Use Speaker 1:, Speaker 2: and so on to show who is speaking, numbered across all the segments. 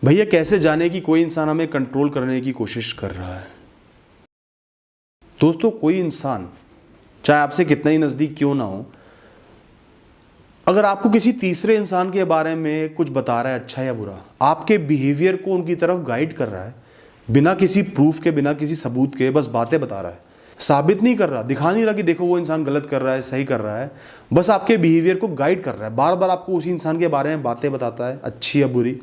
Speaker 1: भैया कैसे जाने कि कोई इंसान हमें कंट्रोल करने की कोशिश कर रहा है। दोस्तों, कोई इंसान चाहे आपसे कितना ही नज़दीक क्यों ना हो, अगर आपको किसी तीसरे इंसान के बारे में कुछ बता रहा है, अच्छा या बुरा, आपके बिहेवियर को उनकी तरफ गाइड कर रहा है, बिना किसी प्रूफ के, बिना किसी सबूत के, बस बातें बता रहा है, साबित नहीं कर रहा, दिखा नहीं रहा कि देखो वो इंसान गलत कर रहा है, सही कर रहा है, बस आपके बिहेवियर को गाइड कर रहा है, बार बार आपको उसी इंसान के बारे में बातें बताता है, अच्छी या बुरी।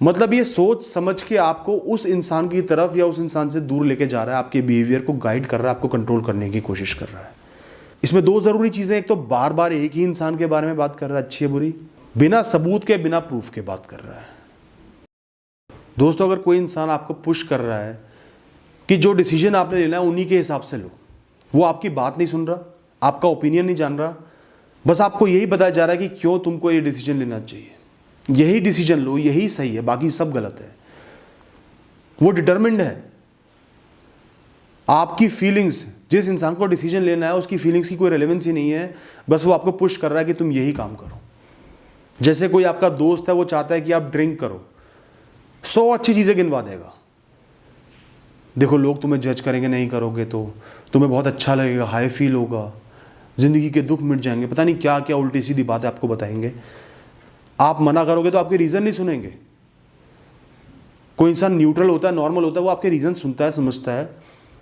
Speaker 1: मतलब ये सोच समझ के आपको उस इंसान की तरफ या उस इंसान से दूर लेके जा रहा है, आपके बिहेवियर को गाइड कर रहा है, आपको कंट्रोल करने की कोशिश कर रहा है। इसमें दो ज़रूरी चीज़ें, एक तो बार बार एक ही इंसान के बारे में बात कर रहा है, अच्छी या बुरी, बिना सबूत के, बिना प्रूफ के बात कर रहा है। दोस्तों, अगर कोई इंसान आपको पुश कर रहा है कि जो डिसीजन आपने लेना है उन्हीं के हिसाब से लो, वो आपकी बात नहीं सुन रहा, आपका ओपिनियन नहीं जान रहा, बस आपको यही बताया जा रहा है कि क्यों तुमको ये डिसीजन लेना चाहिए, यही डिसीजन लो, यही सही है, बाकी सब गलत है। वो डिटरमिन्ड है। आपकी फीलिंग्स, जिस इंसान को डिसीजन लेना है उसकी फीलिंग्स की कोई रेलेवेंस ही नहीं है, बस वो आपको पुश कर रहा है कि तुम यही काम करो। जैसे कोई आपका दोस्त है, वो चाहता है कि आप ड्रिंक करो, 100 अच्छी चीज़ें गिनवा देगा, देखो लोग तुम्हें जज करेंगे, नहीं करोगे तो तुम्हें बहुत अच्छा लगेगा, हाई फील होगा, ज़िंदगी के दुख मिट जाएंगे, पता नहीं क्या क्या उल्टी सीधी बातें आपको बताएंगे। आप मना करोगे तो आपके रीज़न नहीं सुनेंगे। कोई इंसान न्यूट्रल होता है, नॉर्मल होता है, वो आपके रीज़न सुनता है, समझता है,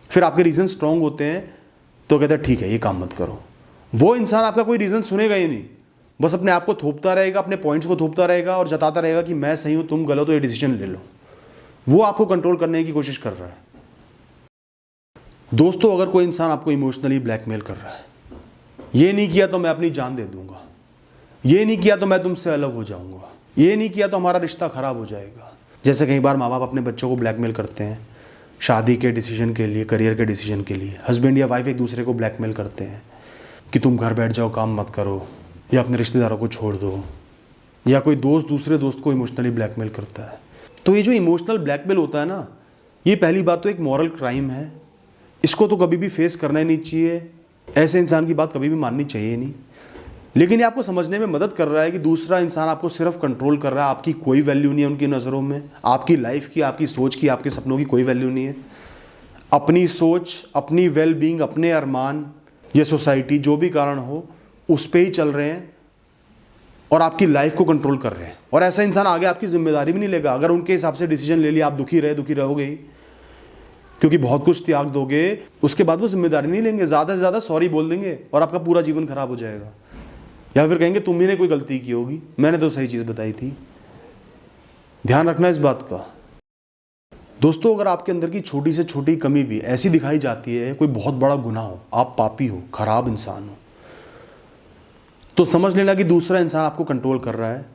Speaker 1: फिर आपके रीज़न स्ट्रांग होते हैं तो कहता है ठीक है ये काम मत करो। वो इंसान आपका कोई रीज़न सुनेगा ही नहीं, बस अपने आप को थोपता रहेगा, अपने पॉइंट्स को थोपता रहेगा और जताता रहेगा कि मैं सही हूँ, तुम गलत हो, ये डिसीजन ले लो। वो आपको कंट्रोल करने की कोशिश कर रहा है। दोस्तों, अगर कोई इंसान आपको इमोशनली ब्लैकमेल कर रहा है, ये नहीं किया तो मैं अपनी जान दे दूंगा, ये नहीं किया तो मैं तुमसे अलग हो जाऊंगा, ये नहीं किया तो हमारा रिश्ता खराब हो जाएगा। जैसे कई बार माँ बाप अपने बच्चों को ब्लैकमेल करते हैं शादी के डिसीजन के लिए, करियर के डिसीजन के लिए। हस्बैंड या वाइफ एक दूसरे को ब्लैकमेल करते हैं कि तुम घर बैठ जाओ, काम मत करो, या अपने रिश्तेदारों को छोड़ दो, या कोई दोस्त दूसरे दोस्त को इमोशनली ब्लैकमेल करता है। तो ये जो इमोशनल ब्लैकमेल होता है ना, ये पहली बात तो एक मॉरल क्राइम है, इसको तो कभी भी फेस करना ही नहीं चाहिए, ऐसे इंसान की बात कभी भी माननी चाहिए नहीं। लेकिन ये आपको समझने में मदद कर रहा है कि दूसरा इंसान आपको सिर्फ कंट्रोल कर रहा है, आपकी कोई वैल्यू नहीं है उनकी नज़रों में, आपकी लाइफ की, आपकी सोच की, आपके सपनों की कोई वैल्यू नहीं है। अपनी सोच, अपनी वेल बीइंग, अपने अरमान, ये सोसाइटी जो भी कारण हो उस पर ही चल रहे हैं और आपकी लाइफ को कंट्रोल कर रहे हैं। और ऐसा इंसान आगे आपकी जिम्मेदारी भी नहीं लेगा। अगर उनके हिसाब से डिसीजन ले लिया, आप दुखी रहोगे ही, क्योंकि बहुत कुछ त्याग दोगे, उसके बाद वो जिम्मेदारी नहीं लेंगे, ज़्यादा से ज़्यादा सॉरी बोल देंगे और आपका पूरा जीवन खराब हो जाएगा। या फिर कहेंगे तुम ही ने कोई गलती की होगी, मैंने तो सही चीज़ बताई थी। ध्यान रखना इस बात का। दोस्तों, अगर आपके अंदर की छोटी से छोटी कमी भी ऐसी दिखाई जाती है, कोई बहुत बड़ा गुनाह हो, आप पापी हो, खराब इंसान हो, तो समझ लेना कि दूसरा इंसान आपको कंट्रोल कर रहा है।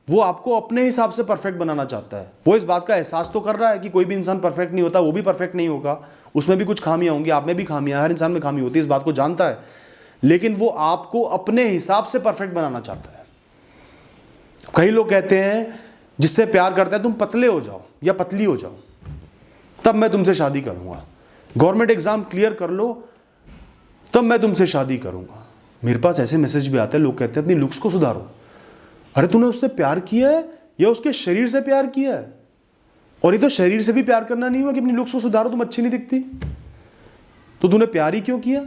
Speaker 1: वो आपको अपने हिसाब से परफेक्ट बनाना चाहता है। वो इस बात का एहसास तो कर रहा है कि कोई भी इंसान परफेक्ट नहीं होता, वो भी परफेक्ट नहीं होगा, उसमें भी कुछ खामियां होंगी, आप में भी खामियां, हर इंसान में खामी होती है, इस बात को जानता है। लेकिन वो आपको अपने हिसाब से परफेक्ट बनाना चाहता है। कई लोग कहते हैं जिससे प्यार करता है, तुम पतले हो जाओ या पतली हो जाओ, तब मैं तुमसे शादी करूंगा, गवर्नमेंट एग्जाम क्लियर कर लो, तब मैं तुमसे शादी करूंगा। मेरे पास ऐसे मैसेज भी आते हैं, लोग कहते हैं अपनी लुक्स को सुधारो। अरे तूने उससे प्यार किया है या उसके शरीर से प्यार किया है? और ये तो शरीर से भी प्यार करना नहीं हुआ कि अपनी लुक्स को सुधारो, तुम अच्छी नहीं दिखती, तो तूने प्यार ही क्यों किया?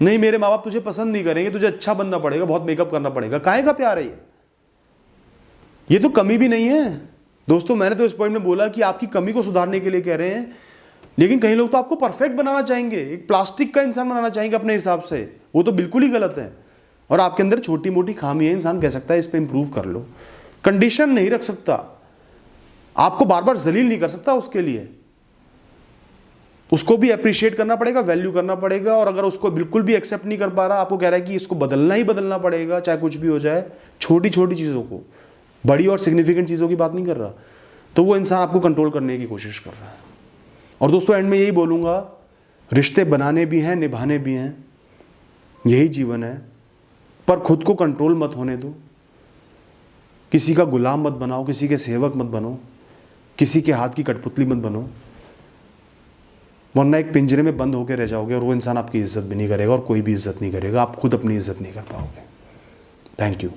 Speaker 1: नहीं, मेरे माँ बाप तुझे पसंद नहीं करेंगे, तुझे अच्छा बनना पड़ेगा, बहुत मेकअप करना पड़ेगा। काहे का प्यार है ये तो कमी भी नहीं है। दोस्तों, मैंने तो इस पॉइंट में बोला कि आपकी कमी को सुधारने के लिए कह रहे हैं, लेकिन कई लोग तो आपको परफेक्ट बनाना चाहेंगे, एक प्लास्टिक का इंसान बनाना चाहेंगे अपने हिसाब से। वो तो बिल्कुल ही गलत है। और आपके अंदर छोटी मोटी खामी है, इंसान कह सकता है इस पर इंप्रूव कर लो, कंडीशन नहीं रख सकता, आपको बार बार जलील नहीं कर सकता उसके लिए। उसको भी अप्रिशिएट करना पड़ेगा, वैल्यू करना पड़ेगा। और अगर उसको बिल्कुल भी एक्सेप्ट नहीं कर पा रहा, आपको कह रहा है कि इसको बदलना ही बदलना पड़ेगा, चाहे कुछ भी हो जाए, छोटी छोटी चीज़ों को, बड़ी और सिग्निफिकेंट चीज़ों की बात नहीं कर रहा, तो वो इंसान आपको कंट्रोल करने की कोशिश कर रहा है। और दोस्तों, एंड में यही बोलूँगा, रिश्ते बनाने भी हैं, निभाने भी हैं, यही जीवन है, पर खुद को कंट्रोल मत होने दो। किसी का गुलाम मत बनाओ, किसी के सेवक मत बनो, किसी के हाथ की कठपुतली मत बनो, वरना एक पिंजरे में बंद होकर रह जाओगे और वो इंसान आपकी इज्जत भी नहीं करेगा और कोई भी इज्जत नहीं करेगा, आप खुद अपनी इज्जत नहीं कर पाओगे। Thank you.